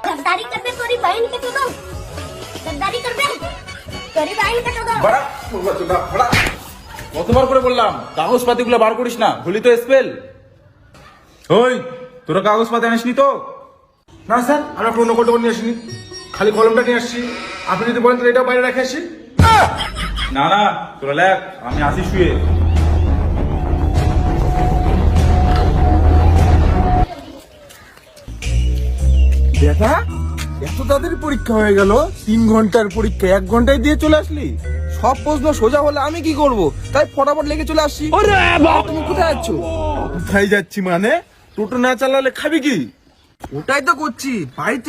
गद्दारी करबे तोरी बहन के तो दो गद्दारी करबे तोरी बहन के तो दो বড়া বলবা তো না বড়া কতবার করে বললাম কাগজপাতিগুলো বার করিস না ভুলি তো স্পেল ওই তোরা কাগজপাতি আনিসনি তো না স্যার আমরা কোনো নকল নিয়ে আসিনি, খালি কলমটা নিয়ে আসছি। আপনি যদি বলেন তাহলে এটাও বাইরে রেখে আসি। না না তোরা লেখ, আমি আসি শুয়ে। দেখা এত তাড়াতাড়ি পরীক্ষা হয়ে গেল, 3 ঘন্টার পরীক্ষা 1 ঘন্টায় দিয়ে চলে আসলি। সব প্রশ্ন সোজা হলে আমি কি করব, তাই ফটাফট লেগে চলে আসছি। তুমি কোথায় যাচ্ছ? কোথায় যাচ্ছি মানে, টোটো না চালালে খাবি কি? ওটাই তো করছি বাড়িতে।